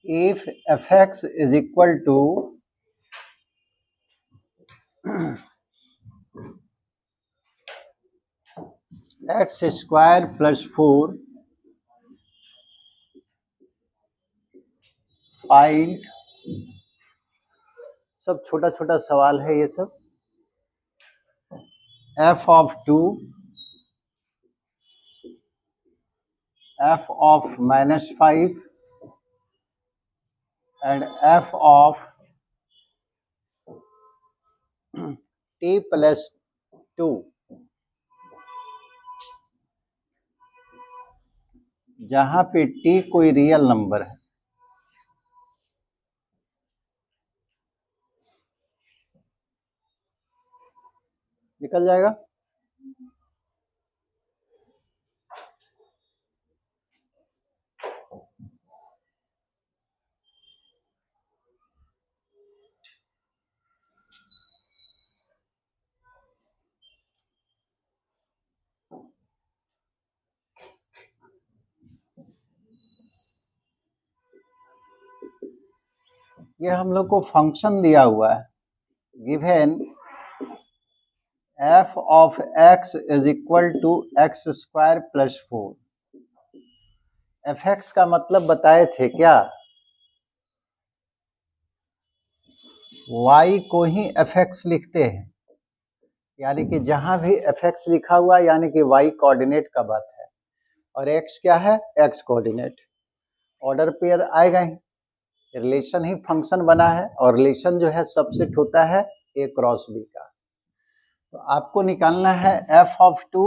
if fx is equal to x square plus 4 find, सब छोटा छोटा सवाल है ये सब। f of 2, f of -5 and f of t plus 2, जहां पे t कोई रियल नंबर है। निकल जाएगा। ये हम लोग को फंक्शन दिया हुआ है, given f of x is equal to x square plus 4। fx का मतलब बताए थे क्या? y को ही fx लिखते हैं, यानी कि जहां भी fx लिखा हुआ यानी कि y कोऑर्डिनेट का बात है, और x क्या है? x coordinate. ऑर्डर पेयर आएगा ही, रिलेशन ही फंक्शन बना है, और रिलेशन जो है सबसेट होता है a क्रॉस b का। तो आपको निकालना है f ऑफ 2,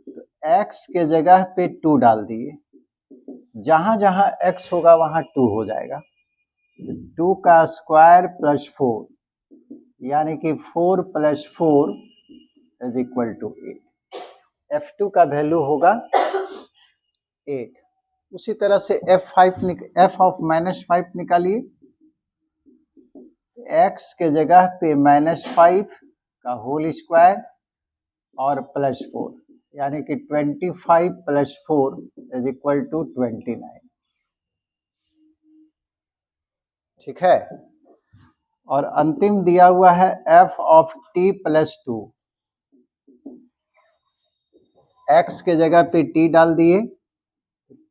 तो x के जगह पे 2 डाल दिए, जहां जहां x होगा वहां 2 हो जाएगा। 2 का स्क्वायर प्लस 4, यानी कि 4 plus 4 is equal to 8। f2 का वैल्यू होगा 8। उसी तरह से f ऑफ -5 निकालिए, x के जगह पे -5 का होल स्क्वायर और प्लस 4, यानी कि 25 प्लस 4 इज इक्वल टू 29। ठीक है। और अंतिम दिया हुआ है f of t plus 2, x के जगह पे t डाल दिए,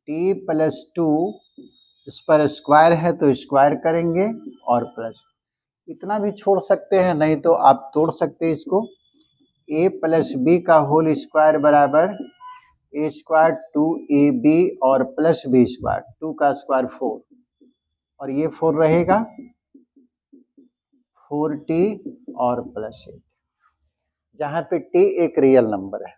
t प्लस 2, इस पर स्क्वायर है तो स्क्वायर करेंगे और प्लस, इतना भी छोड़ सकते हैं, नहीं तो आप तोड़ सकते हैं इसको। a प्लस बी का होल स्क्वायर बराबर a स्क्वायर 2ab और प्लस b स्क्वायर, 2 का स्क्वायर 4, और ये 4 रहेगा 4t और प्लस 8, जहां पे t एक रियल नंबर है।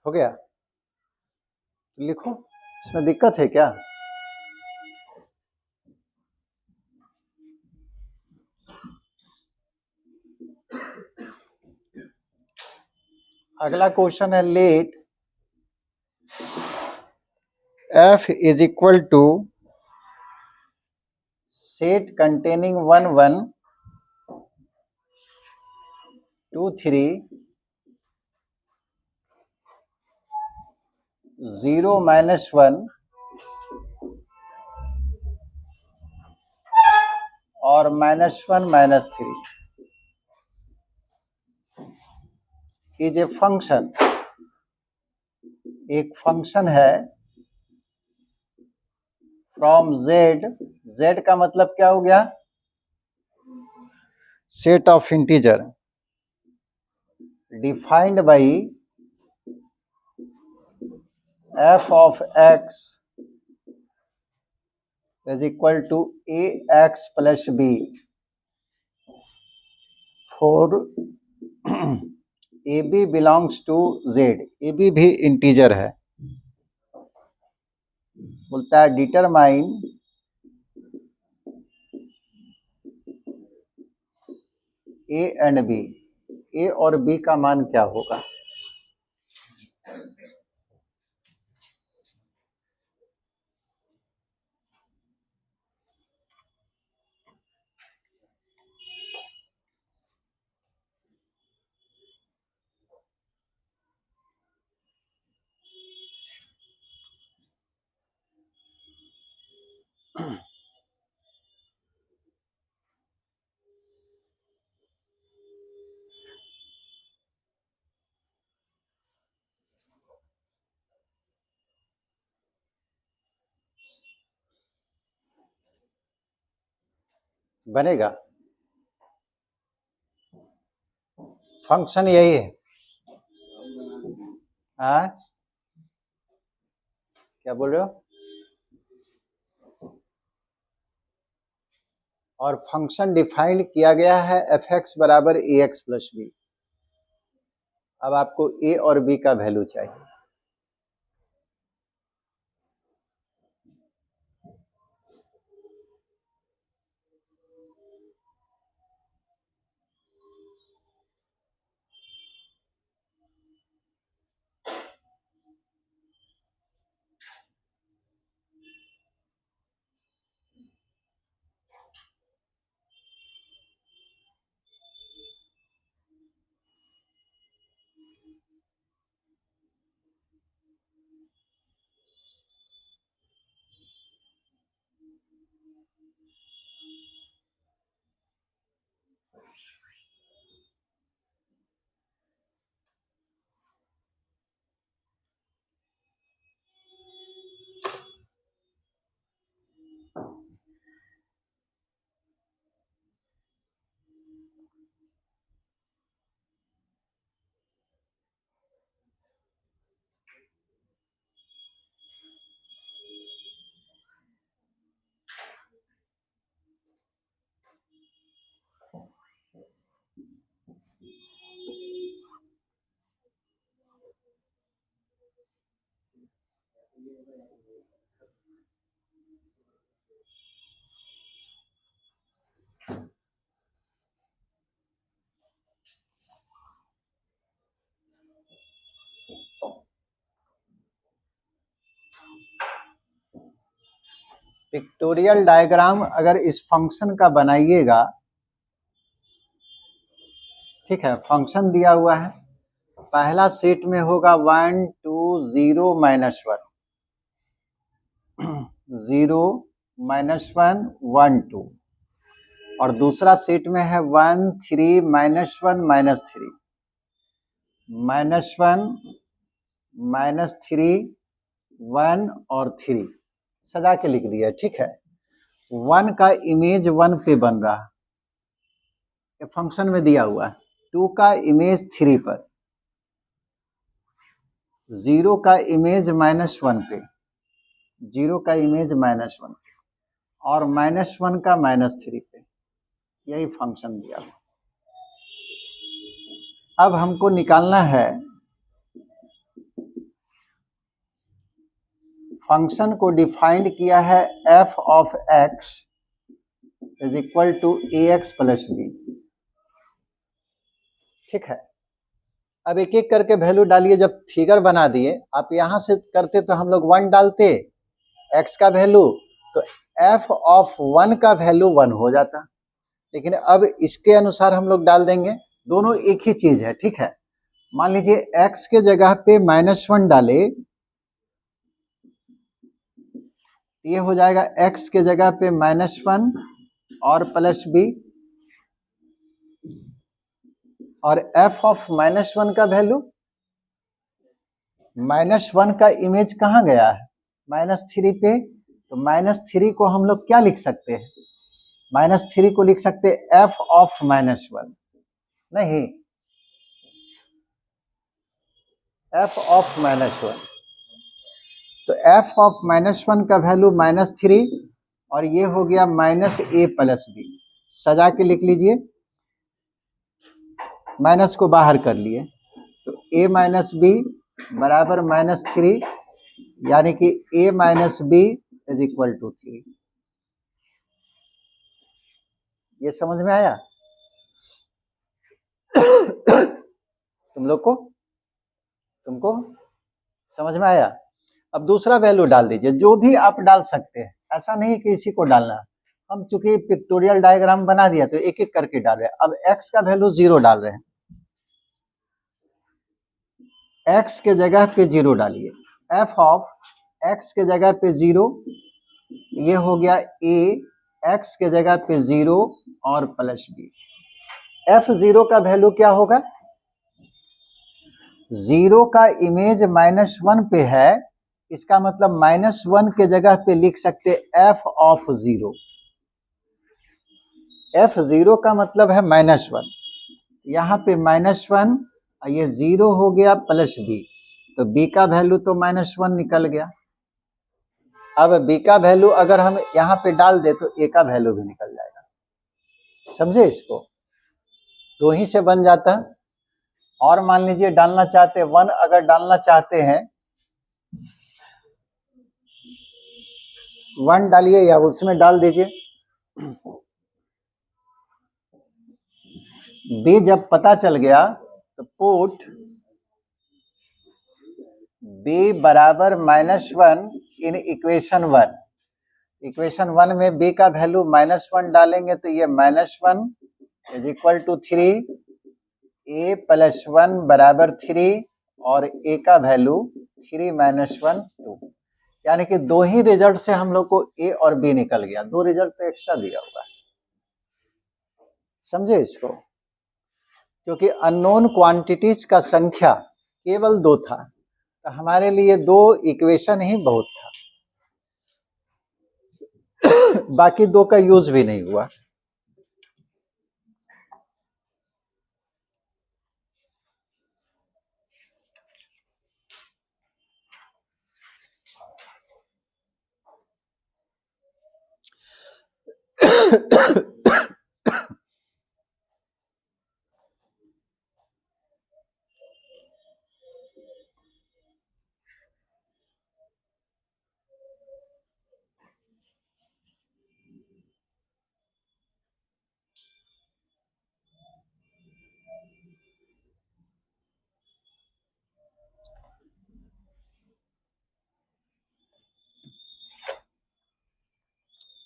हो गया? लिखो, इसमें दिक्कत है क्या? अगला क्वेश्चन है, let f is equal to set containing 1 1 2 3 0 -1 और -1 -3 इज ए फंक्शन। एक फंक्शन है फ्रॉम z, z का मतलब क्या हो गया? Set of integer, defined by f of x is equal to ax plus b for ab belongs to z। ab भी integer है। बोलता है determine a and b, a और b का मान क्या होगा? बनेगा। फंक्शन यही है। हाँ, क्या बोल रहे हो? और फंक्शन डिफाइंड किया गया है एफ एक्स बराबर ए एक्स प्लस बी। अब आपको ए और बी का वैल्यू चाहिए। पिक्टोरियल डायग्राम अगर इस फंक्शन का बनाइएगा, ठीक है, फंक्शन दिया हुआ है, पहला सेट में होगा 1 2 0 -1, 0 -1 1 2, और दूसरा सेट में है 1 3 -1 -3, -1 -3 1 और 3 सजा के लिख दिया, ठीक है। 1 का इमेज 1 पे बन रहा है, फंक्शन में दिया हुआ है। 2 का इमेज 3 पर, 0 का इमेज -1 पे, 0 का इमेज -1 पे, और -1 का -3 पे, यही फंक्शन दिया हुआ। अब हमको निकालना है फंक्शन को डिफाइंड किया है f of x is equal to a x plus b, ठीक है। अब एक एक करके वैल्यू डालिए। जब फिगर बना दिए, आप यहां से करते तो हम लोग 1 डालते x का वैल्यू, तो f ऑफ 1 का वैल्यू 1 हो जाता। लेकिन अब इसके अनुसार हम लोग डाल देंगे, दोनों एक ही चीज है, ठीक है। मान लीजिए x के जगह पे -1 डाले, ये हो जाएगा x के जगह पे -1 और प्लस b, और f ऑफ -1 का वैल्यू, -1 का इमेज कहाँ गया है? -3 पे, तो -3 को हम लोग क्या लिख सकते हैं? -3 को लिख सकते हैं f ऑफ -1, नहीं, f ऑफ -1। तो f ऑफ -1 का वैल्यू -3, और ये हो गया -a प्लस b। सजा के लिख लीजिए, माइनस को बाहर कर लिए, तो a माइनस बी बराबर -3, यानी कि a minus b is equal to 3। ये समझ में आया तुमको समझ में आया? अब दूसरा वैल्यू डाल दीजिए, जो भी आप डाल सकते हैं, ऐसा नहीं कि इसी को डालना। हम चूंकि पिक्टोरियल डायग्राम बना दिया तो एक एक करके डाल रहे हैं। अब x का वैल्यू 0 डाल रहे हैं, x के जगह पे 0 डालिए, f ऑफ x के जगह पे 0, ये हो गया a, x के जगह पे 0 और प्लस b। f0 का वैल्यू क्या होगा? 0 का इमेज -1 पे है, इसका मतलब -1 के जगह पे लिख सकते f ऑफ 0। एफ जीरो का मतलब है -1, यहाँ पे -1, ये 0 हो गया प्लस बी, तो बी का वैल्यू तो -1 निकल गया। अब बी का वैल्यू अगर हम यहाँ पे डाल दे तो ए का वैल्यू भी निकल जाएगा, समझे इसको, दो ही से बन जाता। और मान लीजिए डालना चाहते हैं 1, अगर डालना चाहते हैं 1 डालिए या उसमें डाल दीजिए। बी जब पता चल गया तो पुट बी बराबर -1 इन इक्वेशन 1। इक्वेशन 1 में बी का वैल्यू -1 डालेंगे तो ये -1 is equal to 3, a plus 1 बराबर 3 और ए का वैल्यू 3 - 1 2, यानी कि दो ही रिजल्ट से हम लोग को ए और बी निकल गया, दो रिजल्ट तो एक्स्ट्रा दिया हुआ है, समझे इसको, क्योंकि अननोन क्वांटिटीज का संख्या केवल 2 था, तो हमारे लिए 2 इक्वेशन ही बहुत था, बाकी 2 का यूज भी नहीं हुआ।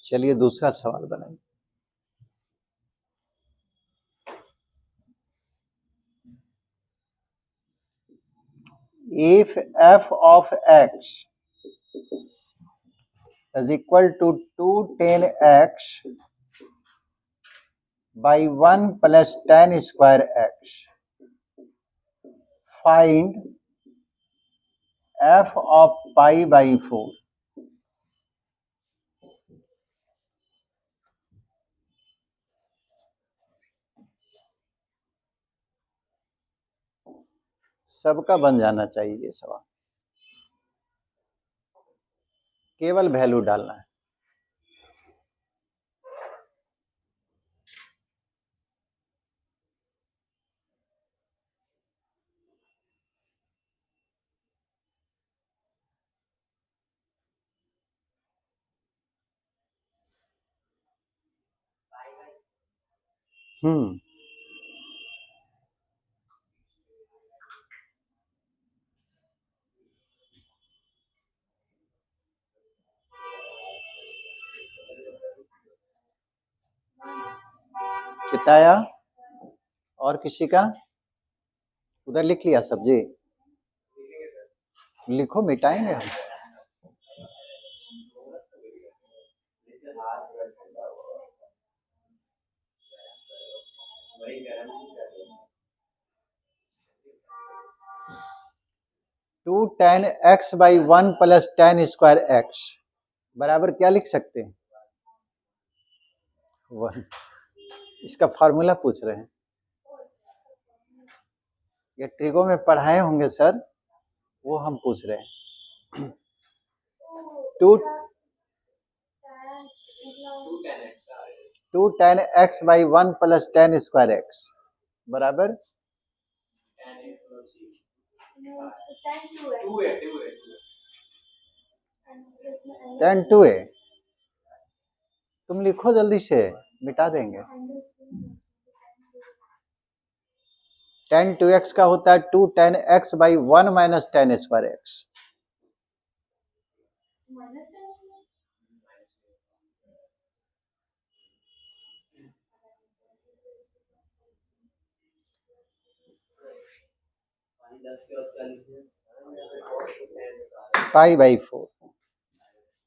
चलिए दूसरा सवाल बनाइए। If f of x is equal to 2 tan x by 1 plus tan square x, find f of pi by 4। सबका बन जाना चाहिए ये सवाल, केवल वैल्यू डालना है। कितना आया? और किसी का? उधर लिख लिया सब जी? लिखो, मिटाएंगे हम। Two tan x by 1 plus tan square x बराबर क्या लिख सकते हैं? 1। इसका फॉर्मूला पूछ रहे हैं, ये ट्रिगो में पढ़ाए होंगे सर, वो हम पूछ रहे हैं। Two tan x by 1 plus tan square x बराबर tan 2a। तुम लिखो जल्दी से, मिटा देंगे। tan 2x का होता है 2 tan x by 1 minus tan square x। Pi by 4।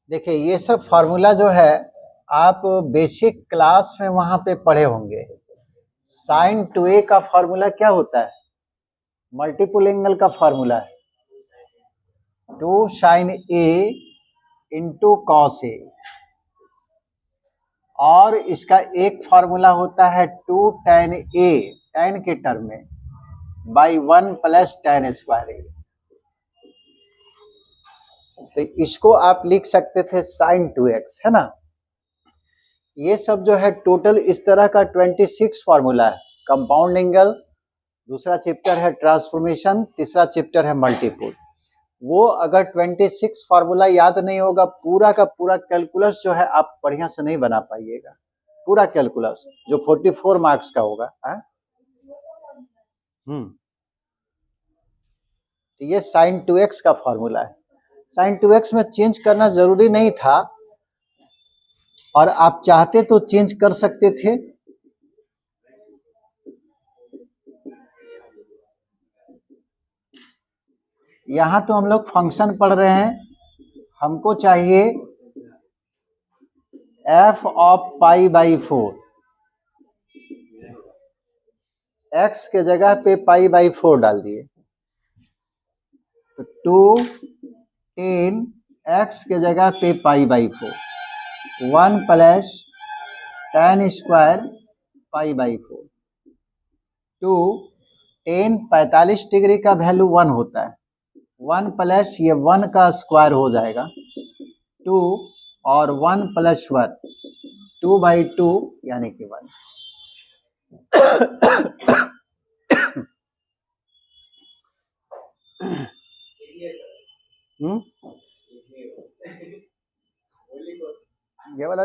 देखिए ये सब फार्मूला जो है आप बेसिक क्लास में वहां पे पढ़े होंगे। साइन 2a का फार्मूला क्या होता है? मल्टीपल एंगल का फार्मूला है 2 sin a into cos A, और इसका एक फार्मूला होता है 2 tan a, tan के टर्म में, बाई 1 प्लस tan स्क्वायर ए। तो इसको आप लिख सकते थे sin 2x, है ना। ये सब जो है टोटल इस तरह का 26 फार्मूला है। कंपाउंड एंगल, दूसरा चैप्टर है ट्रांसफॉर्मेशन, तीसरा चैप्टर है मल्टीपल। वो अगर 26 फार्मूला याद नहीं होगा, पूरा का पूरा कैलकुलस जो है आप बढ़िया से नहीं बना पाइएगा। पूरा कैलकुलस जो 44 मार्क्स का होगा। तो ये sin 2x का फार्मूला है। sin 2x में चेंज करना जरूरी नहीं था, और आप चाहते तो चेंज कर सकते थे। यहां तो हम लोग फंक्शन पढ़ रहे हैं, हमको चाहिए f of pi by 4। x के जगह पे पाई बाई 4 डाल दिए, तो 2 इन x के जगह पे pi by 4, 1 plus tan square pi by 4। 2 tan 45 degree का वैल्यू 1 होता है, 1 प्लस ये 1 का स्क्वायर हो जाएगा 2, और 1 प्लस 1 2/2 यानी कि 1। ये वाला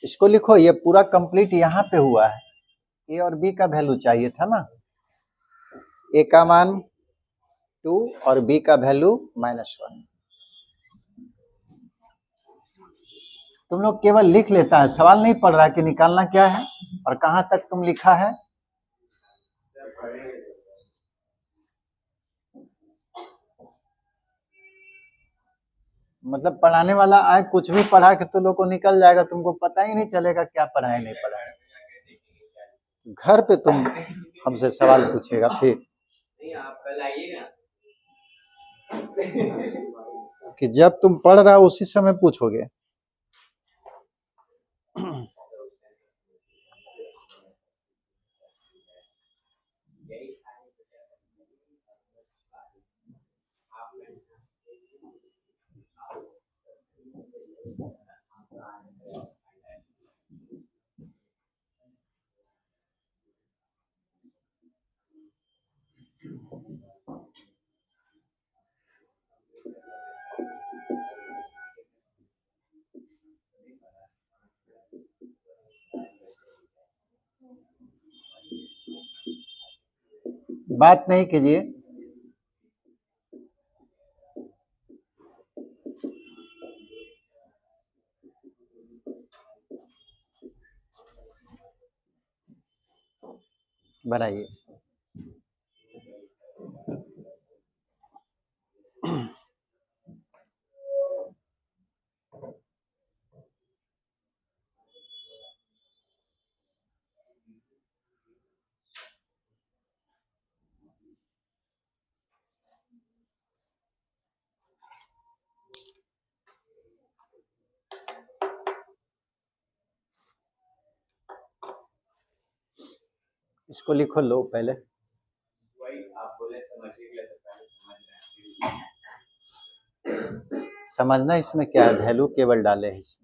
इसको लिखो, ये पूरा कंप्लीट यहाँ पे हुआ है। ए और बी का वैल्यू चाहिए था ना, ए का मान 2 और बी का वैल्यू -1। तुम लोग केवल लिख लेता है, सवाल नहीं पढ़ रहा है कि निकालना क्या है और कहां तक तुम लिखा है। मतलब पढ़ाने वाला आए, कुछ भी पढ़ा के तुम लोग को निकल जाएगा, तुमको पता ही नहीं चलेगा क्या पढ़ाए नहीं पढ़ाए। घर पे तुम हमसे सवाल पूछेगा फिर कि जब तुम पढ़ रहा हो उसी समय पूछोगे। बात नहीं कीजिए। बनाइए। इसको लिखो लो पहले। आप बोले समझने के लिए, तो पहले समझना इसमें क्या है, वैल्यू केवल डाले हैं इसमें।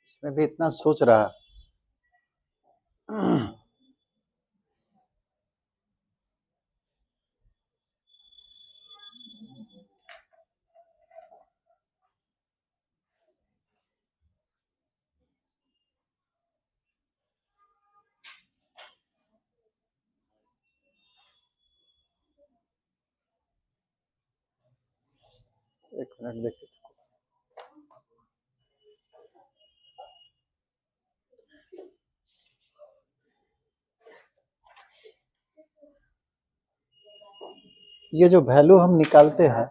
इसमें भी इतना सोच रहा। एक मिनट देखिए। ये जो वैल्यू हम निकालते हैं,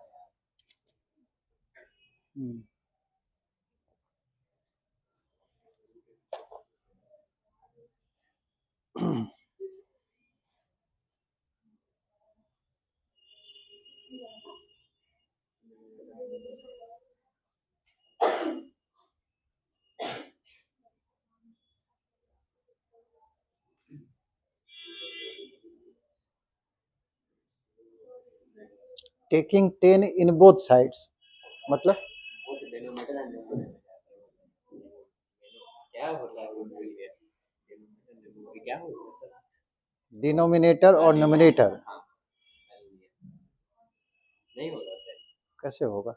टेकिंग 10 इन बोथ साइड्स, मतलब डिनोमिनेटर और न्यूमरेटर कैसे होगा?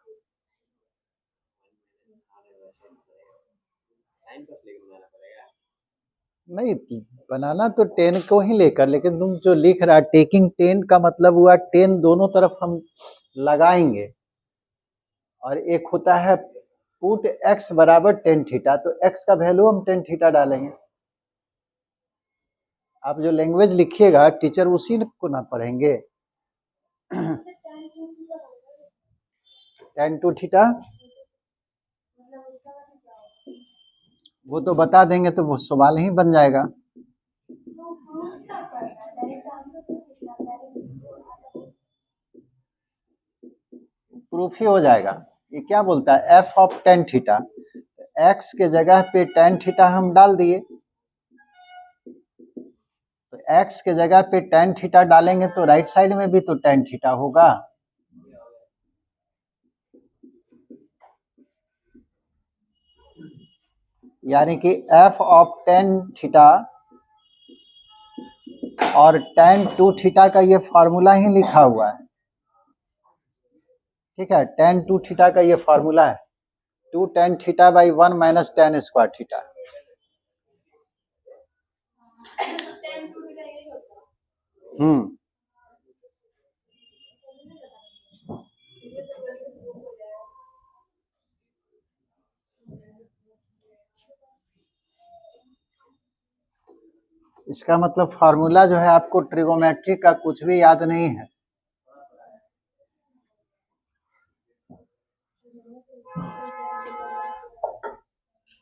नहीं, बनाना तो 10 को ही लेकर, लेकिन तुम जो लिख रहा टेकिंग 10 का मतलब हुआ 10 दोनों तरफ हम लगाएंगे, और एक होता है पुट x बराबर टेन थीटा, तो x का वैल्यू हम टेन थीटा डालेंगे। आप जो लैंग्वेज लिखिएगा टीचर उसी को ना पढ़ेंगे। टेन टू थीटा वो तो बता देंगे तो वो सवाल ही बन जाएगा। प्रूफ ही हो जाएगा। ये क्या बोलता है, F of tan theta, x के जगह पे टेन थीटा हम डाल दिए, तो एक्स के जगह पे टेन थीटा डालेंगे तो राइट साइड में भी तो टेन थीटा होगा। यानी कि एफ ऑफ टेन थीटा और टेन टू थीटा का ये फॉर्मूला ही लिखा हुआ है। ठीक है, टेन टू थीटा का ये फॉर्मूला है, two tan theta by one minus tan square theta. इसका मतलब फार्मूला जो है आपको ट्रिगोमेट्री का कुछ भी याद नहीं है।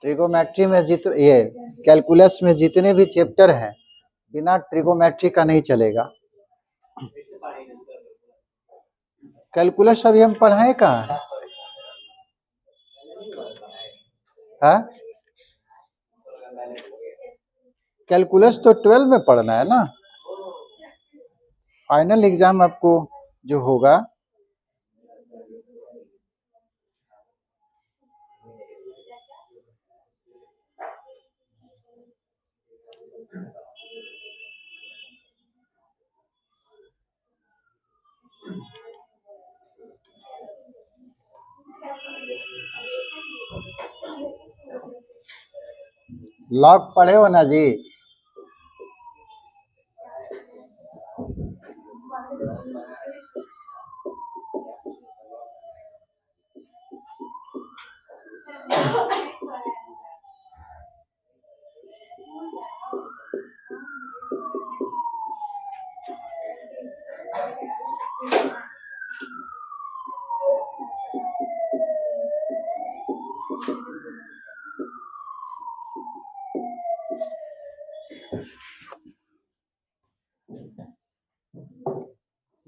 ट्रिगोमेट्री में ये कैलकुलस में जितने भी चैप्टर हैं बिना ट्रिगोमेट्री का नहीं चलेगा। कैलकुलस अभी हम पढ़ाए कहाँ है? कैलकुलस तो 12 में पढ़ना है ना। फाइनल एग्जाम आपको जो होगा लॉग पढ़े हो ना जी?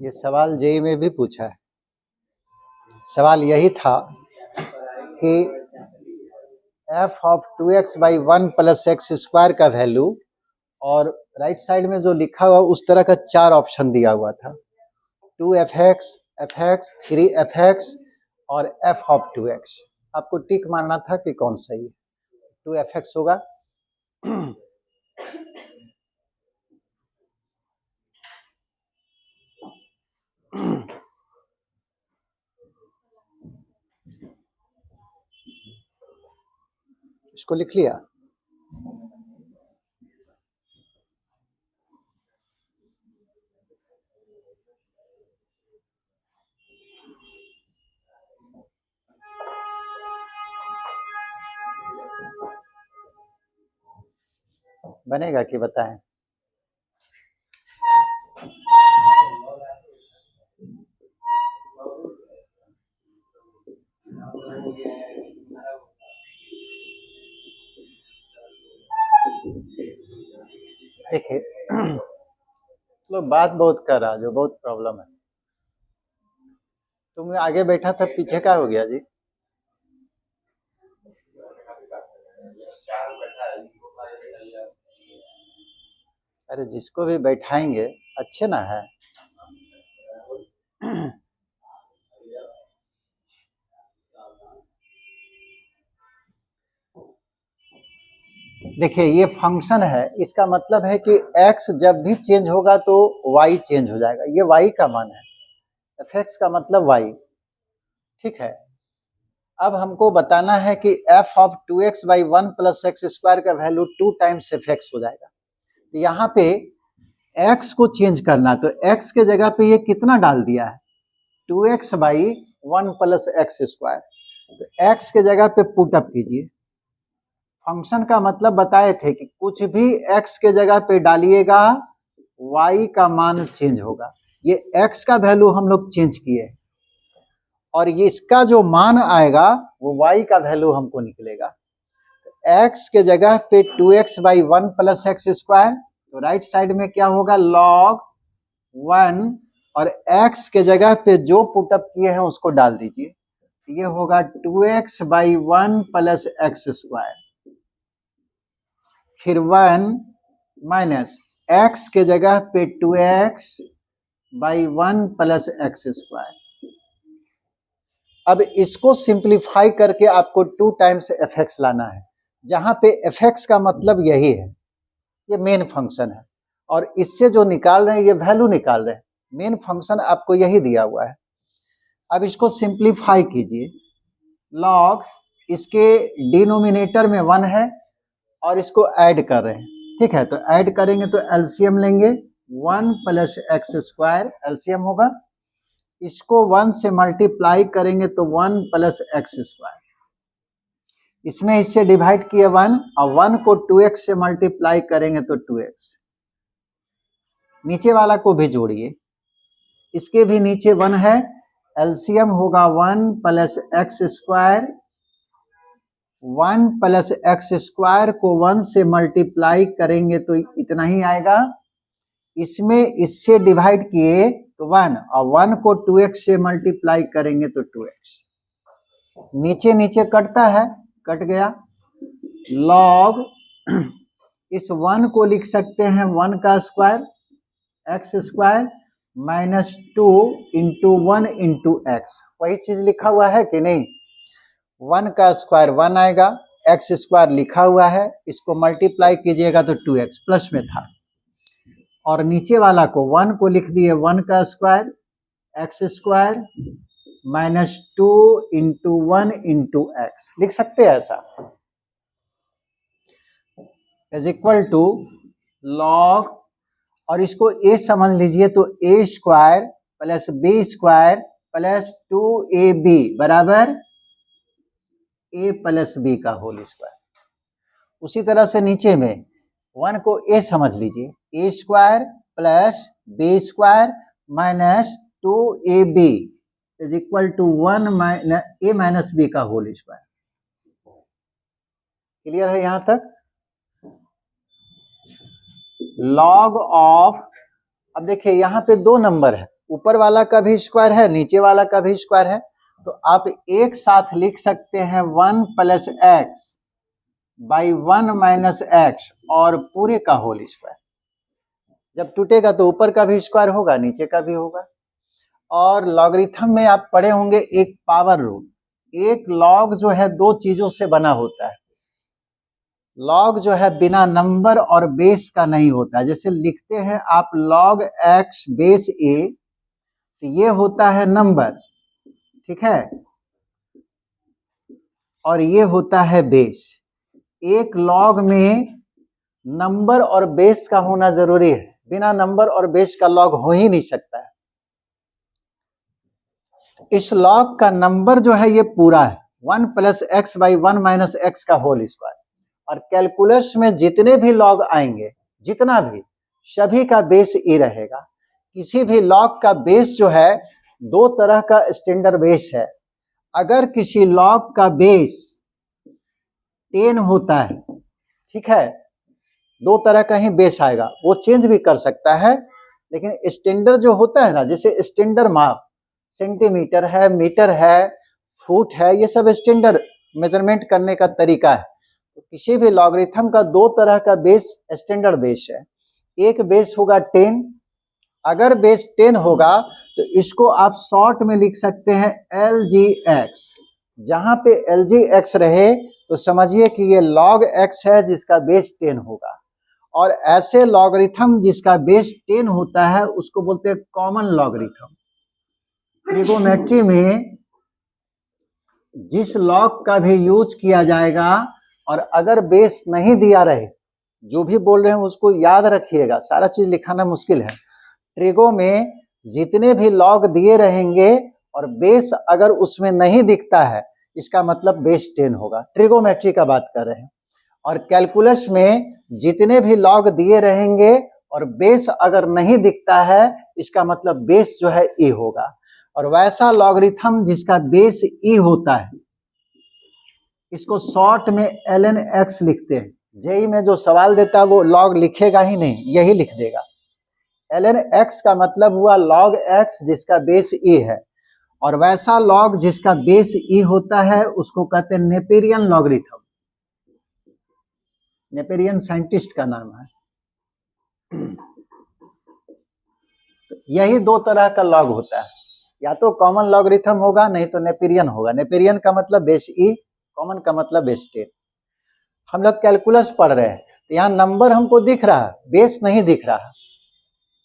ये सवाल जेई में भी पूछा है। सवाल यही था कि F of 2x by one plus x square का वैल्यू, और राइट साइड में जो लिखा हुआ उस तरह का चार ऑप्शन दिया हुआ था, 2fx, fx, 3fx और f ऑफ 2x। आपको टिक मारना था कि कौन सही है। 2fx होगा। इसको लिख लिया। बनेगा कि बताएं? देखिए लोग बात बहुत कर रहा, जो बहुत प्रॉब्लम है। तुम आगे बैठा था, पीछे का हो गया जी? अरे जिसको भी बैठाएंगे अच्छे ना है। देखिए ये फंक्शन है, इसका मतलब है कि x जब भी चेंज होगा तो y चेंज हो जाएगा। ये y का मान है, fx का मतलब y, ठीक है। अब हमको बताना है कि f of 2x by 1 plus x square का वैल्यू 2 टाइम्स fx हो जाएगा। तो यहाँ पे x को चेंज करना, तो x के जगह पे ये कितना डाल दिया है, 2x by 1 plus x square. तो x के जगह पे पुट अप कीजिए। फंक्शन का मतलब बताए थे कि कुछ भी x के जगह पे डालिएगा y का मान चेंज होगा। ये x का वैल्यू हम लोग चेंज किए और ये इसका जो मान आएगा वो y का वैल्यू हमको निकलेगा। x के जगह पे 2x by 1 plus x square, तो राइट साइड में क्या होगा, log 1, और x के जगह पे जो पुटअप किए हैं उसको डाल दीजिए। ये होगा 2x by 1 plus x square, फिर 1 माइनस x के जगह पे 2x by 1 plus x square. अब इसको सिंप्लीफाई करके आपको 2 टाइम्स fx लाना है, जहां पे fx का मतलब यही है, ये मेन फंक्शन है, और इससे जो निकाल रहे हैं ये वैल्यू निकाल रहे हैं। मेन फंक्शन आपको यही दिया हुआ है। अब इसको सिंप्लीफाई कीजिए, लॉग इसके डिनोमिनेटर में 1 है और इसको ऐड कर रहे हैं, ठीक है। तो ऐड करेंगे तो एलसीएम लेंगे, 1 प्लस एक्स स्क्वायर एलसीएम होगा। इसको 1 से मल्टीप्लाई करेंगे तो 1 प्लस एक्स स्क्वायर, इसमें इससे डिवाइड किए 1, और 1 को 2x से मल्टीप्लाई करेंगे तो 2x। नीचे वाला को भी जोड़िए, इसके भी नीचे 1 है, एलसीएम होगा 1 plus x square. 1 plus x square को 1 से मल्टीप्लाई करेंगे तो इतना ही आएगा। इसमें इससे डिवाइड किए तो 1, और 1 को 2x से मल्टीप्लाई करेंगे तो 2x। नीचे नीचे कटता है, कट गया। लॉग इस 1 को लिख सकते हैं 1 का square x square minus 2 into 1 into x, वही चीज लिखा हुआ है कि नहीं। 1 का स्क्वायर 1 आएगा, एक्स स्क्वायर लिखा हुआ है, इसको मल्टीप्लाई कीजिएगा तो 2x प्लस में था, और नीचे वाला को 1 को लिख दिए 1 का square x square minus 2 into 1 into x, लिख सकते हैं ऐसा, इज इक्वल टू लॉग, और इसको a समझ लीजिए तो a square plus b square plus 2ab बराबर a प्लस b का होल स्क्वायर। उसी तरह से नीचे में 1 को a समझ लीजिए, a square plus b square minus 2ab is equal to 1 a minus b का होल स्क्वायर। क्लियर है यहां तक? लॉग ऑफ, अब देखिए यहाँ पे 2 नंबर है, ऊपर वाला का भी स्क्वायर है, नीचे वाला का भी स्क्वायर है, तो आप एक साथ लिख सकते हैं 1 plus x by 1 minus x और पूरे का होल स्क्वायर। जब टूटेगा तो ऊपर का भी स्क्वायर होगा, नीचे का भी होगा। और लॉगरिथम में आप पढ़े होंगे एक पावर रूल, एक लॉग जो है 2 चीजों से बना होता है। लॉग जो है बिना नंबर और बेस का नहीं होता, जैसे लिखते हैं आप log x बेस a, तो ये होता है नंबर, ठीक है, और ये होता है बेस। एक लॉग में नंबर और बेस का होना जरूरी है, बिना नंबर और बेस का लॉग हो ही नहीं सकता है। इस लॉग का नंबर जो है ये पूरा है 1 plus x by 1 minus x का होल स्क्वायर, और कैलकुलस में जितने भी लॉग आएंगे, जितना भी, सभी का बेस ए रहेगा। किसी भी लॉग का बेस जो है, दो तरह का स्टैंडर्ड बेस है। अगर किसी लॉग का बेस 10 होता है, ठीक है, दो तरह का ही बेस आएगा, वो चेंज भी कर सकता है, लेकिन स्टैंडर्ड जो होता है ना, जैसे स्टैंडर्ड माप सेंटीमीटर है, मीटर है, फुट है, ये सब स्टैंडर्ड मेजरमेंट करने का तरीका है। तो किसी भी लॉगरिथम का दो तरह का बेस स्टैंडर्ड बेस है। एक बेस होगा 10, अगर बेस 10 होगा तो इसको आप शॉर्ट में लिख सकते हैं LGX। जहां पे LGX रहे तो समझिए कि ये log x है जिसका बेस 10 होगा। और ऐसे लॉगरिथम जिसका बेस 10 होता है उसको बोलते हैं कॉमन लॉगरिथम। ट्रिगोनोमेट्री में जिस लॉग का भी यूज किया जाएगा और अगर बेस नहीं दिया रहे, जो भी बोल रहे हैं उसको याद रखिएगा, सारा चीज लिखाना मुश्किल है। ट्रिगो में जितने भी लॉग दिए रहेंगे और बेस अगर उसमें नहीं दिखता है, इसका मतलब बेस 10 होगा। ट्रिगोमेट्री का बात कर रहे हैं। और कैलकुलस में जितने भी लॉग दिए रहेंगे और बेस अगर नहीं दिखता है, इसका मतलब बेस जो है ए होगा। और वैसा लॉगरिथम जिसका बेस ई होता है, इसको शॉर्ट में ln(x) लिखते हैं। जेई में जो सवाल देता है वो लॉग लिखेगा ही नहीं, यही लिख देगा। ln(x) का मतलब हुआ log x जिसका बेस ई है। और वैसा लॉग जिसका बेस ई होता है उसको कहते हैं नेपेरियन लॉगरिथम। नेपेरियन साइंटिस्ट का नाम है। यही दो तरह का लॉग होता है, या तो कॉमन लॉगरिथम होगा, नहीं तो नेपेरियन होगा। नेपेरियन का मतलब बेस ई, कॉमन का मतलब बेस 10। हम लोग कैलकुलस पढ़ रहे हैं, तो यहाँ नंबर हमको दिख रहा है, बेस नहीं दिख रहा।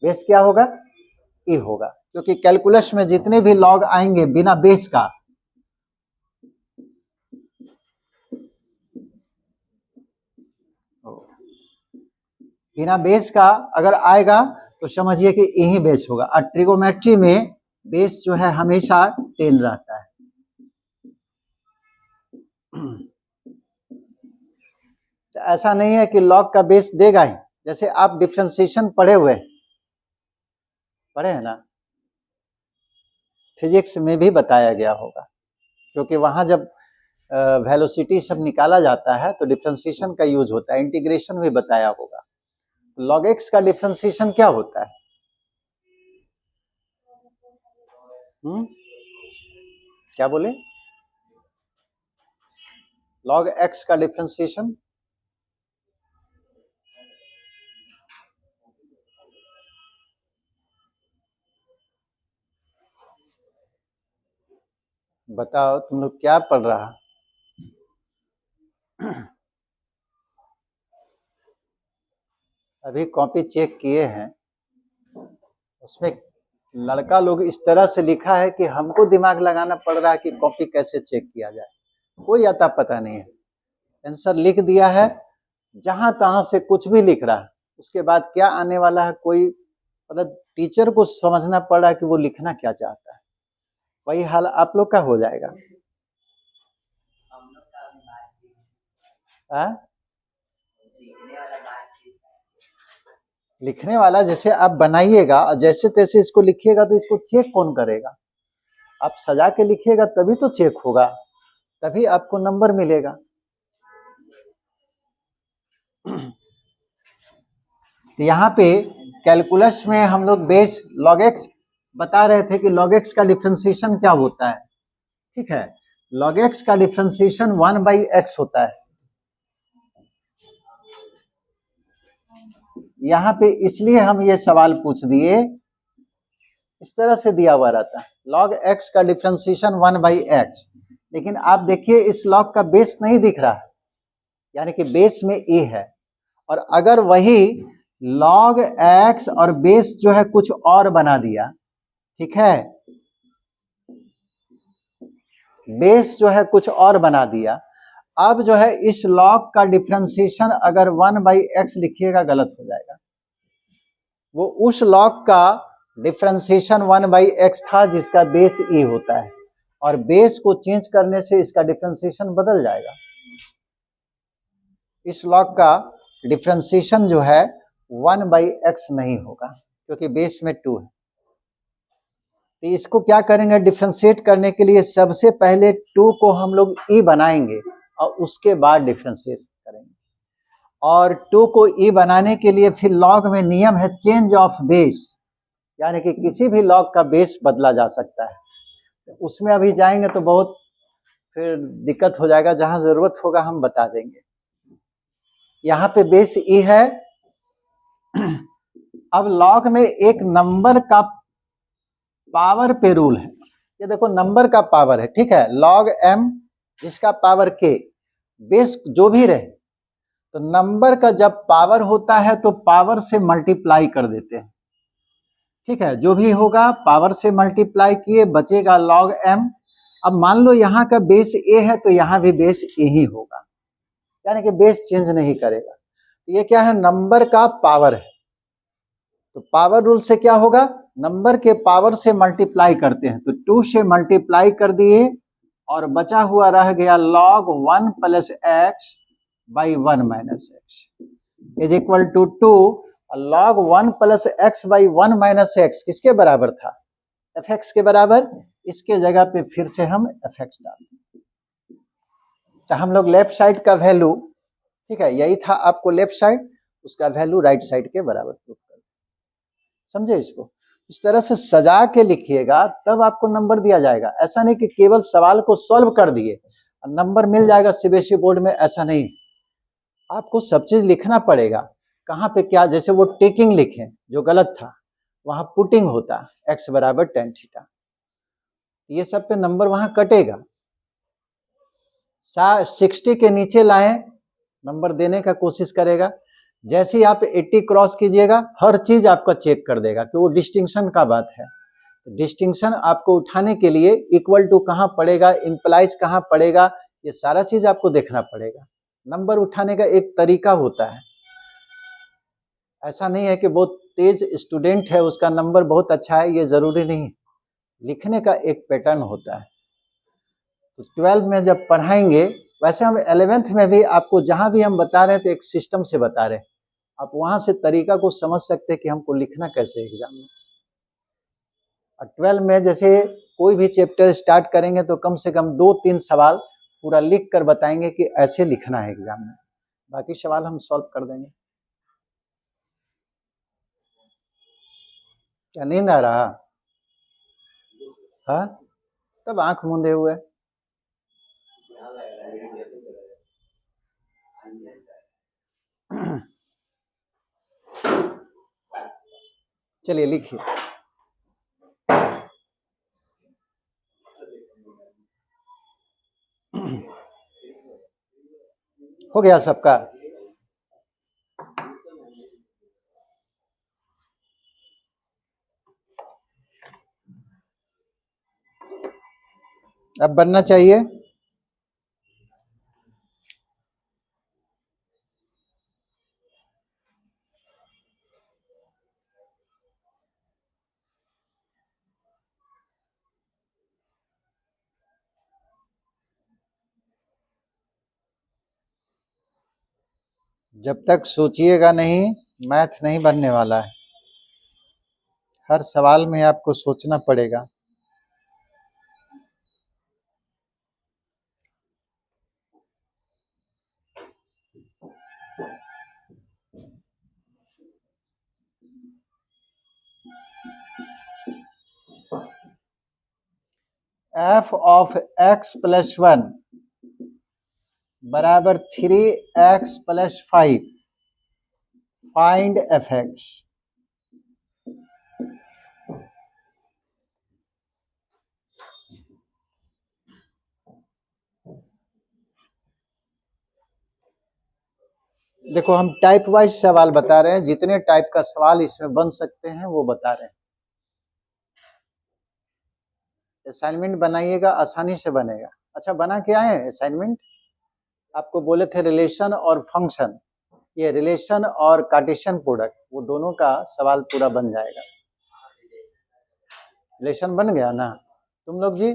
बेस क्या होगा? ई होगा, क्योंकि कैलकुलस में जितने भी लॉग आएंगे बिना बेस का, बिना बेस का अगर आएगा तो समझिए कि यही बेस होगा। और ट्रिगोमेट्री में बेस जो है हमेशा 10 रहता है। तो ऐसा नहीं है कि लॉग का बेस देगा ही। जैसे आप डिफरेंशिएशन पढ़े हैं ना, फिजिक्स में भी बताया गया होगा, क्योंकि वहां जब वेलोसिटी सब निकाला जाता है तो डिफरेंशिएशन का यूज होता है। इंटीग्रेशन भी बताया होगा। log x का डिफरेंशिएशन क्या होता है? क्या बोले? log x का डिफरेंशिएशन बताओ, तुम लोग क्या पढ़ रहा? अभी कॉपी चेक किए हैं, उसमें लड़का लोग इस तरह से लिखा है कि हमको दिमाग लगाना पड़ रहा है कि कॉपी कैसे चेक किया जाए। कोई आता पता नहीं है, आंसर लिख दिया है, जहां तहां से कुछ भी लिख रहा है। उसके बाद क्या आने वाला है, कोई मतलब टीचर को समझना पड़ रहा है कि वो लिखना क्या चाहता है। वही हाल आप लोग का हो जाएगा। लिखने वाला जैसे आप बनाइएगा और जैसे तैसे इसको लिखिएगा तो इसको चेक कौन करेगा? आप सजा के लिखिएगा तभी तो चेक होगा, तभी आपको नंबर मिलेगा। तो यहाँ पे कैलकुलस में हम लोग बेस log x बता रहे थे कि log x का डिफरेंशिएशन क्या होता है। ठीक है, log x का डिफरेंशिएशन 1/x होता है। यहाँ पे इसलिए हम ये सवाल पूछ दिए, इस तरह से दिया हुआ रहता है log x का डिफरेंशिएशन 1/x। लेकिन आप देखिए इस log का बेस नहीं दिख रहा है, यानी कि बेस में a है। और अगर वही log x और बेस जो है कुछ और बना दिया, ठीक है, बेस जो है कुछ और बना दिया, अब जो है इस log का डिफरेंशिएशन अगर 1/x लिखिएगा गलत हो जाएगा। वो उस log का डिफरेंशिएशन 1/x था जिसका बेस e होता है, और बेस को चेंज करने से इसका डिफरेंशिएशन बदल जाएगा। इस लॉग का डिफ्रेंसिएशन जो है 1/x नहीं होगा क्योंकि बेस में 2 है। तो इसको क्या करेंगे, डिफ्रेंशिएट करने के लिए सबसे पहले 2 को हम लोग e बनाएंगे और उसके बाद डिफ्रेंशिएट करेंगे। और 2 को e बनाने के लिए फिर लॉग में नियम है चेंज ऑफ बेस, यानी कि किसी भी लॉग का बेस बदला जा सकता है। उसमें अभी जाएंगे तो बहुत फिर दिक्कत हो जाएगा, जहां जरूरत होगा हम बता देंगे। यहाँ पे बेस e है। अब लॉग में एक नंबर का पावर पे रूल है, ये देखो नंबर का पावर है, ठीक है, log m जिसका पावर k, बेस जो भी रहे, तो नंबर का जब पावर होता है तो पावर से मल्टीप्लाई कर देते हैं, ठीक है, जो भी होगा पावर से मल्टीप्लाई किए, बचेगा log m। अब मान लो यहाँ का बेस a है तो यहाँ भी बेस a ही होगा, यानी कि बेस चेंज नहीं करेगा। ये क्या है, नंबर का पावर है, तो पावर रूल से क्या होगा, नंबर के पावर से मल्टीप्लाई करते हैं, तो 2 से मल्टीप्लाई कर दिए और बचा हुआ रह गया log 1 plus x by 1 minus x is equal to 2। log 1 plus x by 1 minus x किसके बराबर था, fx के बराबर। इसके जगह पे फिर से हम fx डालते, तो हम लोग लेफ्ट साइड का वैल्यू, ठीक है, यही था आपको लेफ्ट साइड, उसका वैल्यू राइट साइड के बराबर प्रूफ कर, समझे। इसको इस तरह से सजा के लिखिएगा तब आपको नंबर दिया जाएगा। ऐसा नहीं कि केवल सवाल को सॉल्व कर दिए नंबर मिल जाएगा सीबीएसई बोर्ड में, ऐसा नहीं, आपको सब चीज लिखना पड़ेगा, कहाँ पे क्या, जैसे वो टेकिंग लिखे जो गलत था, वहां पुटिंग होता x बराबर tan थीटा, ये सब पे नंबर वहां कटेगा। 60 के नीचे लाए नंबर देने का कोशिश करेगा, जैसे ही आप 80 क्रॉस कीजिएगा हर चीज आपका चेक कर देगा कि वो डिस्टिंक्शन का बात है। डिस्टिंक्शन आपको उठाने के लिए इक्वल टू कहाँ पड़ेगा, इंप्लाइज कहाँ पड़ेगा, ये सारा चीज आपको देखना पड़ेगा। नंबर उठाने का एक तरीका होता है, ऐसा नहीं है कि बहुत तेज स्टूडेंट है उसका नंबर बहुत अच्छा है, ये जरूरी नहीं, लिखने का एक पैटर्न होता है। तो 12 में जब पढ़ाएंगे, वैसे हम 11th में भी आपको जहां भी हम बता रहे हैं तो एक सिस्टम से बता रहे हैं, आप वहां से तरीका को समझ सकते हैं कि हमको लिखना कैसे एग्जाम में। और 12 में जैसे कोई भी चैप्टर स्टार्ट करेंगे तो कम से कम 2-3 सवाल पूरा लिख कर बताएंगे कि ऐसे लिखना है एग्जाम में, बाकी सवाल हम सॉल्व कर देंगे। क्या नींद आ रहा, हाँ, तब आंख मूंदे हुए। चलिए लिखिए, हो गया सबका। अब बनना चाहिए। जब तक सोचिएगा नहीं मैथ नहीं बनने वाला है, हर सवाल में आपको सोचना पड़ेगा। f ऑफ x प्लस 1 बराबर 3x प्लस 5, फाइंड fx। देखो हम टाइप वाइज सवाल बता रहे हैं, जितने टाइप का सवाल इसमें बन सकते हैं वो बता रहे हैं। असाइनमेंट बनाइएगा, आसानी से बनेगा। अच्छा बना क्या है असाइनमेंट, आपको बोले थे रिलेशन और फंक्शन, ये रिलेशन और कार्टेशियन प्रोडक्ट, वो दोनों का सवाल पूरा बन जाएगा। रिलेशन बन गया ना तुम लोग जी,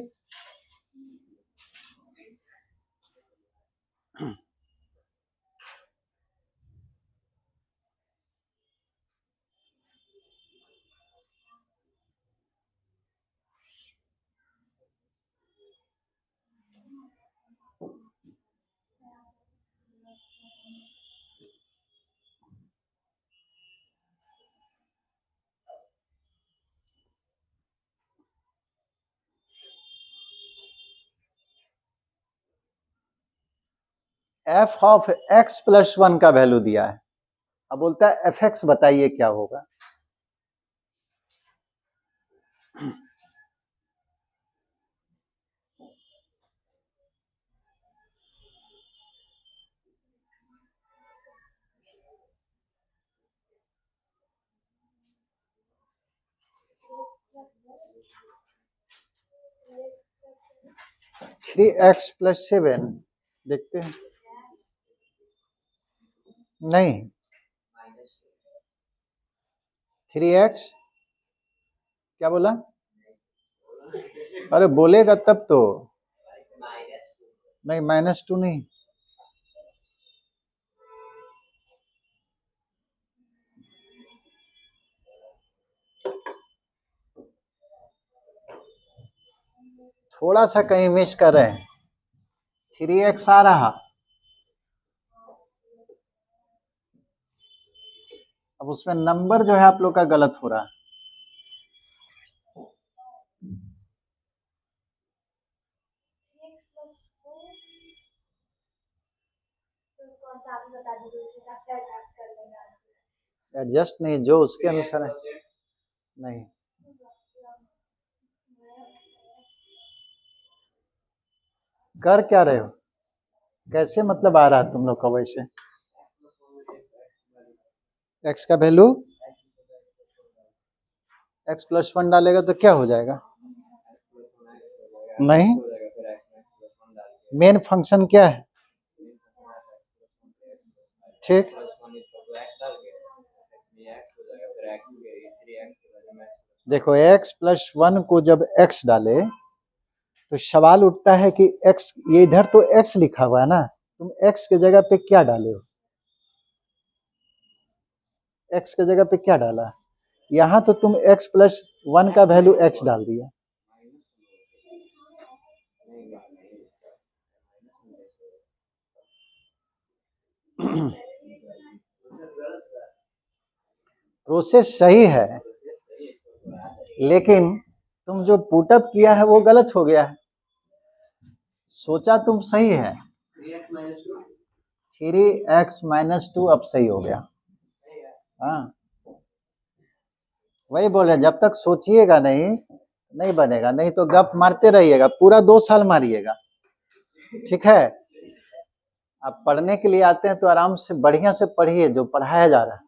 f of x plus one का वैल्यू दिया है, अब बोलता है एफ एक्स बताइए क्या होगा। थ्री एक्स प्लस सेवन, देखते हैं। नहीं, थ्री एक्स क्या बोला? अरे बोलेगा तब तो। नहीं, -2 नहीं, थोड़ा सा कहीं मिस कर रहे हैं। 3x आ रहा, अब उसमें नंबर जो है आप लोग का गलत हो रहा है। एडजस्ट नहीं, जो उसके अनुसार है। नहीं, कर क्या रहे हो? कैसे मतलब आ रहा है तुम लोग का वैसे? एक्स का वैल्यू एक्स प्लस वन डालेगा तो क्या हो जाएगा? नहीं, मेन फंक्शन क्या है? ठीक, देखो x प्लस वन को जब x डाले तो सवाल उठता है कि x, ये इधर तो x लिखा हुआ है ना, तुम x के जगह पे क्या डाले हो? x के जगह पे क्या डाला? यहाँ तो तुम x प्लस वन का वैल्यू x डाल दिया। प्रोसेस सही है, लेकिन तुम जो पुटअप किया है वो गलत हो गया है। सोचा तुम सही है, 3x-2 अब सही हो गया। हाँ, वही बोल रहे, जब तक सोचिएगा नहीं बनेगा, नहीं तो गप मारते रहिएगा, पूरा 2 साल मारिएगा। ठीक है, आप पढ़ने के लिए आते हैं तो आराम से बढ़िया से पढ़िए जो पढ़ाया जा रहा है।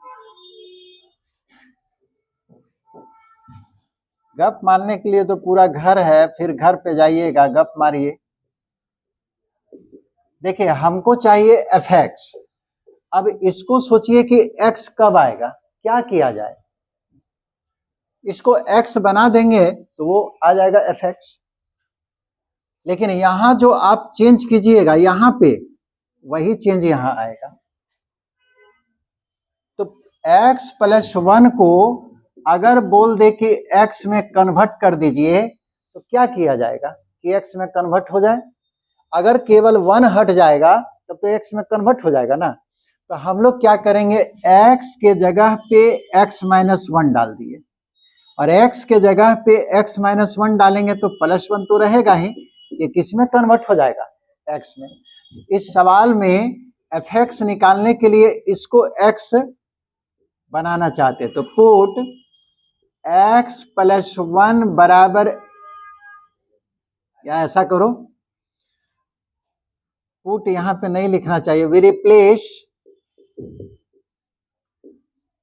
गप मारने के लिए तो पूरा घर है, फिर घर पे जाइएगा गप मारिए। देखिए, हमको चाहिए एफ एक्स, अब इसको सोचिए कि x कब आएगा, क्या किया जाए? इसको x बना देंगे तो वो आ जाएगा एफ एक्स, लेकिन यहां जो आप चेंज कीजिएगा यहाँ पे, वही चेंज यहाँ आएगा। तो x प्लस वन को अगर बोल दे कि x में कन्वर्ट कर दीजिए तो क्या किया जाएगा कि x में कन्वर्ट हो जाए? अगर केवल वन हट जाएगा तब तो x में कन्वर्ट हो जाएगा ना। तो हम लोग क्या करेंगे, x के जगह पे x-1 डाल दिए, और x के जगह पे x-1 डालेंगे तो +1 तो रहेगा ही, ये किस में कन्वर्ट हो जाएगा? x में। इस सवाल में fx निकालने के लिए इसको x बनाना चाहते तो पुट x+1 बराबर, या ऐसा करो, पुट यहां पे नहीं लिखना चाहिए, वी रिप्लेस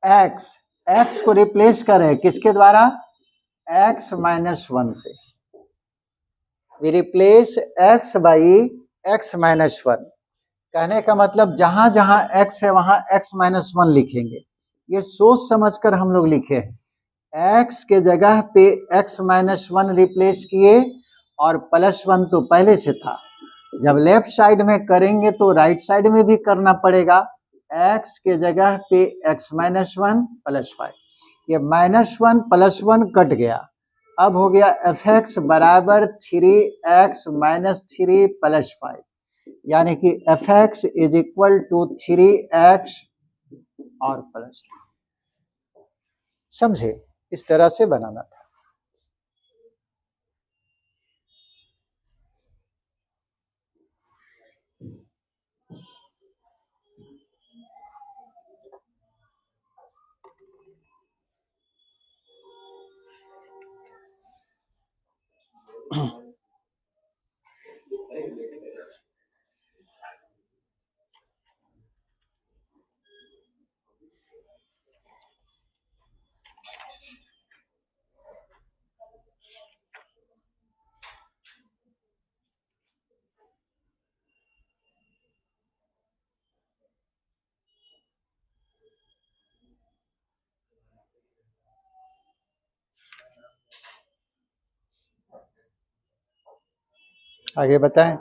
x को रिप्लेस करें किसके द्वारा? x-1 से। We replace x by x-1। कहने का मतलब जहां जहां x है वहां x-1 लिखेंगे। ये सोच समझकर हम लोग लिखे हैं। x के जगह पे x-1 रिप्लेस किए, और +1 तो पहले से था, जब लेफ्ट साइड में करेंगे तो राइट साइड में भी करना पड़ेगा। x के जगह पे x-1 +5, ये -1 +1 कट गया, अब हो गया fx बराबर 3x - 3 + 5, यानी कि fx is equal to 3x और +2। समझे? इस तरह से बनाना था। आगे बताएं।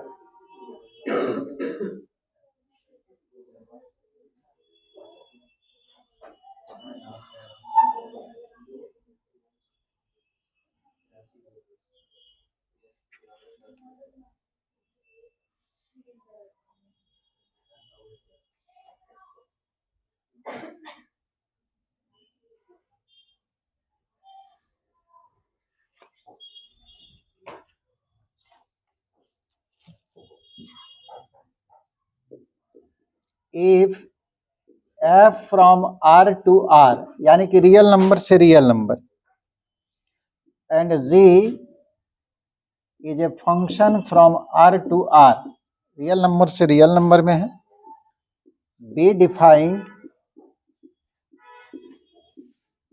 If f from r to r यानी कि रियल नंबर से real number and g is a function from r to r, real number से रियल नंबर में है, be defined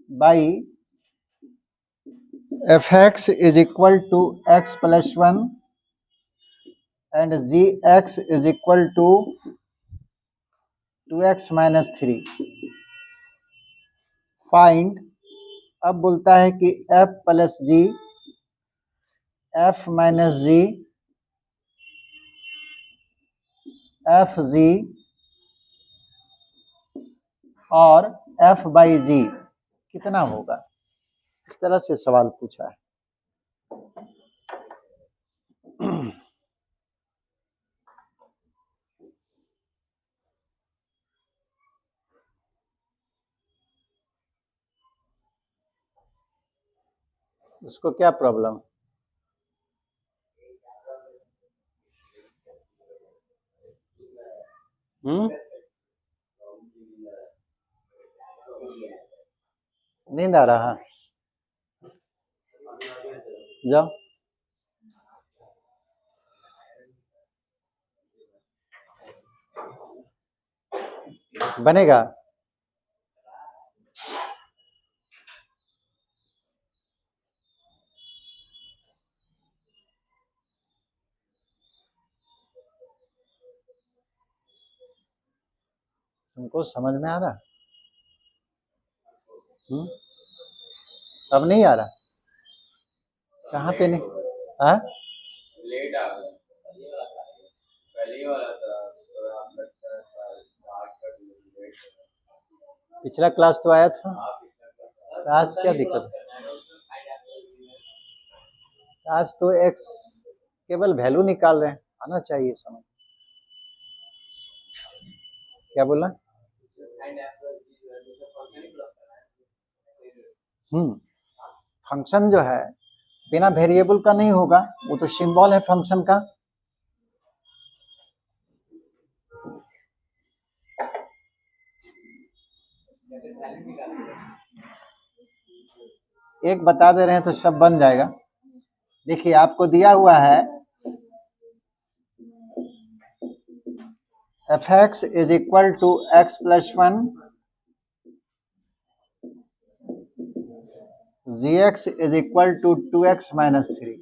by fx is equal to x plus 1 and gx is equal to 2x minus 3। Find, अब बोलता है कि f plus g, f minus g, f g और f by जी कितना होगा, इस तरह से सवाल पूछा है। उसको क्या प्रॉब्लम? नींद आ रहा है? जाओ। बनेगा? तुमको समझ में आ रहा? अब नहीं आ रहा? कहाँ पे नहीं? हाँ? लेट आ गया, पहले वाला था, पिछला क्लास तो आया था, आज क्या दिक्कत है? आज तो x केवल वैल्यू निकाल रहे हैं, आना चाहिए समझ। क्या बोला? फंक्शन जो है बिना वेरिएबल का नहीं होगा, वो तो सिंबल है फंक्शन का। एक बता दे रहे हैं तो सब बन जाएगा। देखिए आपको दिया हुआ है fx is equal to x plus 1, gx is equal to 2x minus 3।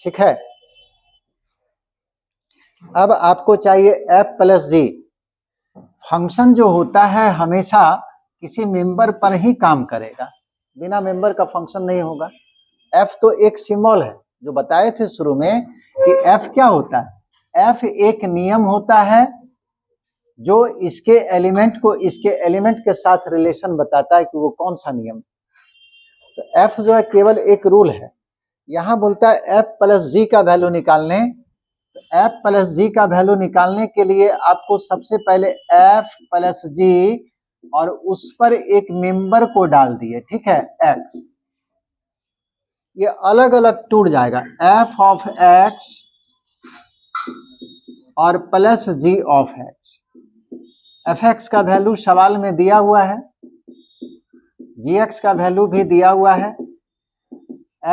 ठीक है, अब आपको चाहिए f प्लस जी। फंक्शन जो होता है हमेशा किसी मेंबर पर ही काम करेगा, बिना मेंबर का फंक्शन नहीं होगा। f तो एक सिंबल है, जो बताए थे शुरू में कि f क्या होता है। f एक नियम होता है जो इसके एलिमेंट को इसके एलिमेंट के साथ रिलेशन बताता है कि वो कौन सा नियम। तो f जो है केवल एक रूल है। यहां बोलता है f प्लस जी का वैल्यू निकालने। तो f प्लस जी का वैल्यू निकालने के लिए आपको सबसे पहले f प्लस जी और उस पर एक मेंबर को डाल दिए, ठीक है, x। ये अलग अलग टूट जाएगा, f ऑफ x और plus g of x। fx का वैल्यू सवाल में दिया हुआ है, gx का वैल्यू भी दिया हुआ है,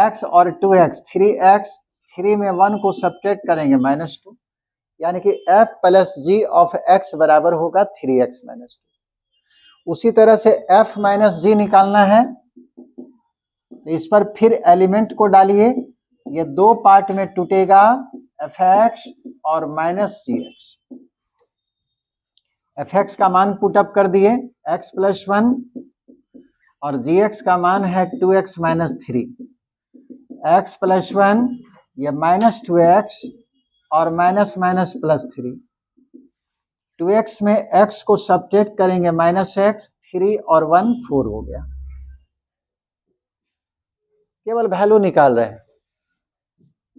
x और 2x 3x, 3 में 1 को सब्ट्रैक्ट करेंगे -2, यानी कि f plus g of x बराबर होगा 3x माइनस 2। उसी तरह से f माइनस जी निकालना है, इस पर फिर एलिमेंट को डालिए, ये दो पार्ट में टूटेगा, fx और माइनस gx। fx का मान पुटअप कर दिए x प्लस 1 और gx का मान है 2x माइनस 3। x प्लस 1 ये -2x और माइनस माइनस +3, 2x में x को सब्ट्रैक्ट करेंगे -x, 3 और 1 4 हो गया। केवल वैल्यू निकाल रहे हैं,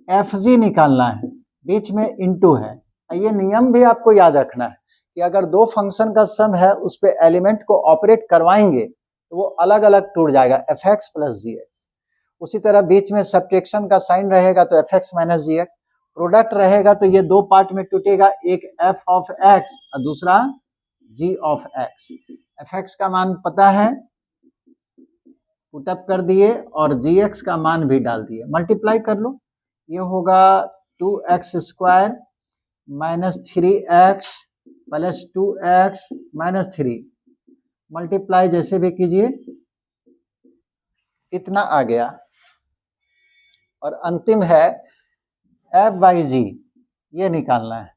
FG निकालना है, बीच में इनटू है। ये नियम भी आपको याद रखना है कि अगर दो फंक्शन का सम है उस पे एलिमेंट को ऑपरेट करवाएंगे तो वो अलग अलग टूट जाएगा, fx + gx। उसी तरह बीच में सब्ट्रैक्शन का साइन रहेगा तो fx - gx, प्रोडक्ट रहेगा तो ये दो पार्ट में टूटेगा, एक f of x और दूसरा g of x। fx का मान पता है, पुटअप कर दिए और gx का मान भी डाल दिए, मल्टीप्लाई कर लो, ये होगा 2x² - 3x + 2x - 3, मल्टीप्लाई जैसे भी कीजिए इतना आ गया। और अंतिम है f/g, ये निकालना है।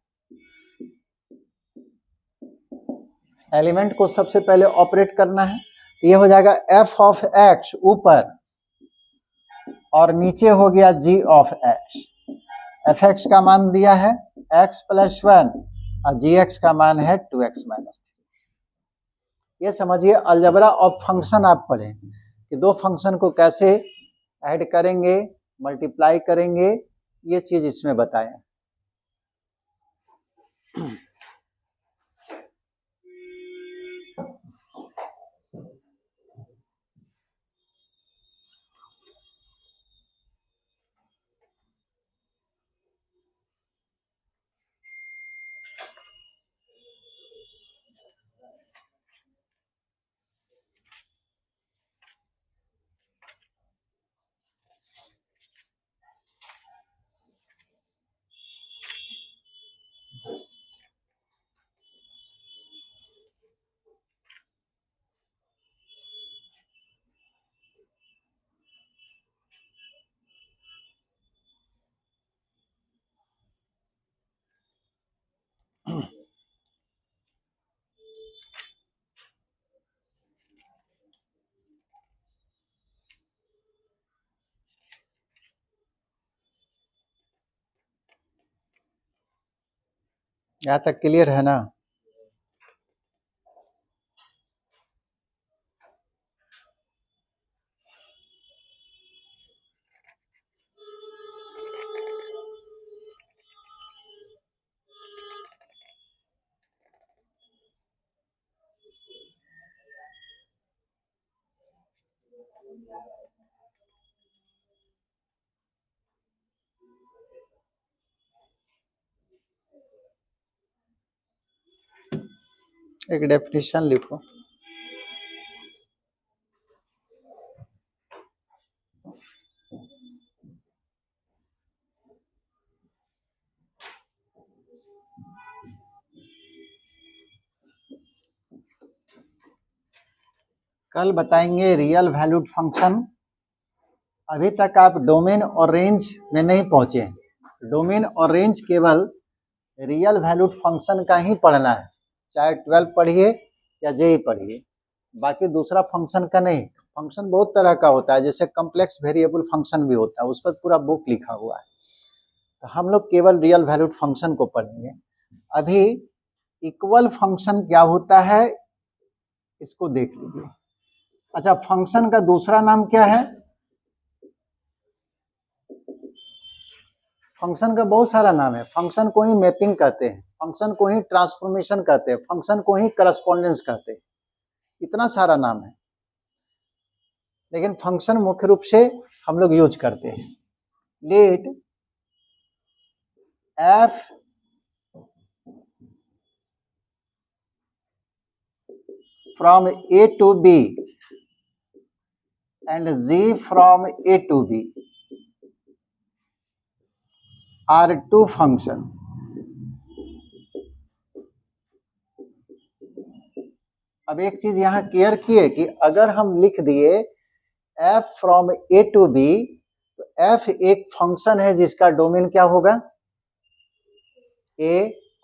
एलिमेंट को सबसे पहले ऑपरेट करना है, तो ये हो जाएगा f of x ऊपर और नीचे हो गया g of x। fx का मान दिया है x + 1 और gx का मान है 2x - 3। ये समझिए अलजेब्रा ऑफ फंक्शन आप पढ़ें कि दो फंक्शन को कैसे ऐड करेंगे, मल्टीप्लाई करेंगे, ये चीज इसमें बताएं। यहाँ तक क्लियर है ना? एक डेफिनेशन लिखो। कल बताएंगे रियल वैल्यूड फंक्शन। अभी तक आप डोमेन और रेंज में नहीं पहुंचे हैं। डोमेन और रेंज केवल रियल वैल्यूड फंक्शन का ही पढ़ना है, चाहे 12 पढ़िए या जेई पढ़िए, बाकी दूसरा फंक्शन का नहीं। फंक्शन बहुत तरह का होता है, जैसे कॉम्प्लेक्स वेरिएबल फंक्शन भी होता है, उस पर पूरा बुक लिखा हुआ है। तो हम लोग केवल रियल वैल्यूड फंक्शन को पढ़ेंगे। अभी इक्वल फंक्शन क्या होता है इसको देख लीजिए। अच्छा, फंक्शन का दूसरा नाम क्या है? फंक्शन का बहुत सारा नाम है। फंक्शन को ही मैपिंग कहते हैं, फंक्शन को ही ट्रांसफॉर्मेशन कहते हैं, फंक्शन को ही करस्पॉन्डेंस कहते हैं, इतना सारा नाम है। लेकिन फंक्शन मुख्य रूप से हम लोग यूज करते हैं। Let f from a to b and g from a to b are two function। अब एक चीज यहां क्लियर किए कि अगर हम लिख दिए f from a to b, तो f एक फंक्शन है जिसका डोमेन क्या होगा? a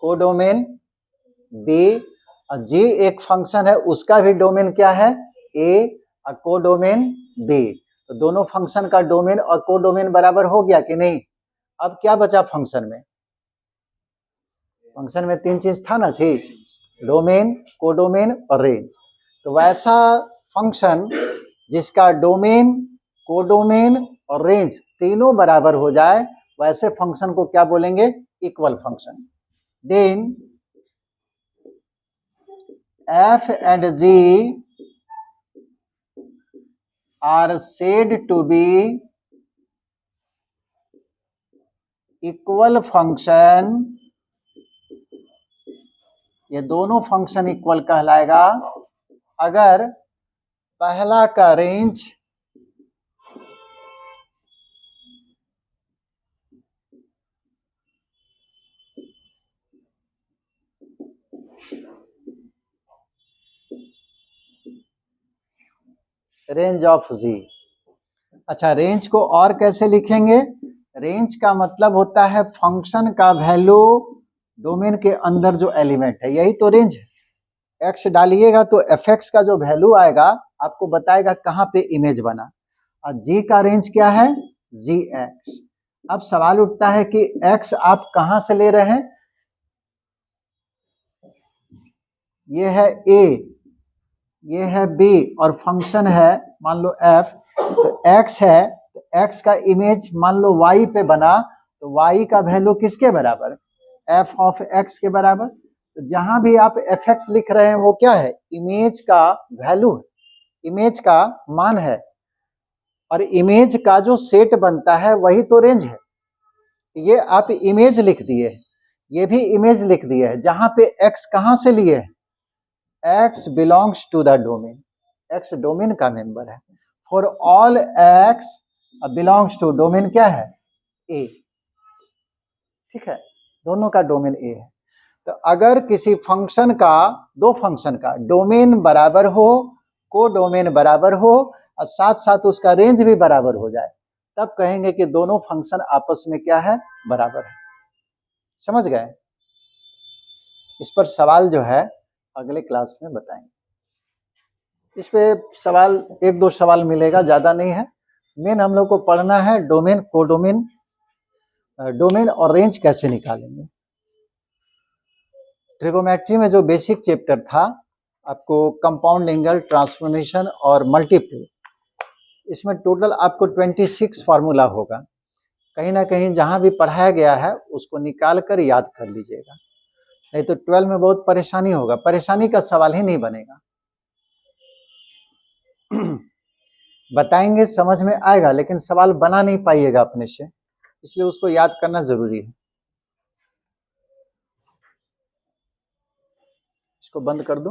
कोडोमेन, b, और g एक फंक्शन है उसका भी डोमेन क्या है? a और कोडोमेन b। तो दोनों फंक्शन का डोमेन और कोडोमेन बराबर हो गया कि नहीं? अब क्या बचा फंक्शन में? फंक्शन में 3 चीज था ना जी, डोमेन, कोडोमेन और रेंज। तो वैसा फंक्शन जिसका डोमेन, कोडोमेन और रेंज तीनों बराबर हो जाए, वैसे फंक्शन को क्या बोलेंगे? Equal function. Then f and g are said to be equal function. ये दोनों फंक्शन इक्वल कहलाएगा अगर पहला का रेंज रेंज ऑफ जी। अच्छा, रेंज को और कैसे लिखेंगे? रेंज का मतलब होता है फंक्शन का वैल्यू डोमेन के अंदर जो एलिमेंट है, यही तो रेंज है। एक्स डालिएगा तो एफ एक्स का जो वैल्यू आएगा आपको बताएगा कहाँ पे इमेज बना। और जी का रेंज क्या है? जी एक्स। अब सवाल उठता है कि एक्स आप कहाँ से ले रहे हैं? ये है ए, ये है बी और फंक्शन है मान लो एफ, तो एक्स है, तो एक्स का इमेज मान लो वाई पे बना, तो वाई का वैल्यू किसके बराबर? एफ ऑफ एक्स के बराबर। तो जहां भी आप एफ एक्स लिख रहे हैं वो क्या है? इमेज का वैल्यू है, इमेज का मान है, और इमेज का जो सेट बनता है वही तो रेंज है। ये आप इमेज लिख दिए, ये भी इमेज लिख दिए है, जहां पे एक्स कहां से लिए है? X belongs to the domain, x domain का मेंबर है। For all x belongs to domain क्या है? ए। ठीक है, दोनों का डोमेन ए है। तो अगर किसी फंक्शन का, दो फंक्शन का डोमेन बराबर हो, को डोमेन बराबर हो और साथ साथ उसका रेंज भी बराबर हो जाए, तब कहेंगे कि दोनों फंक्शन आपस में क्या है? बराबर है। समझ गए? इस पर सवाल जो है अगले क्लास में बताएंगे। इस पे सवाल, एक दो सवाल मिलेगा, ज्यादा नहीं है। मेन हम लोग को पढ़ना है डोमेन, कोडोमेन, डोमेन और रेंज कैसे निकालेंगे। ट्रिगोमेट्री में जो बेसिक चैप्टर था आपको कंपाउंड एंगल, ट्रांसफॉर्मेशन और मल्टीपल, इसमें टोटल आपको 26 फार्मूला होगा। कहीं ना कहीं जहां भी पढ़ाया गया है उसको निकाल कर याद कर लीजिएगा, नहीं तो 12 में बहुत परेशानी होगा, परेशानी का सवाल ही नहीं बनेगा। बताएंगे समझ में आएगा, लेकिन सवाल बना नहीं पाइएगा अपने से, इसलिए उसको याद करना जरूरी है। इसको बंद कर दो।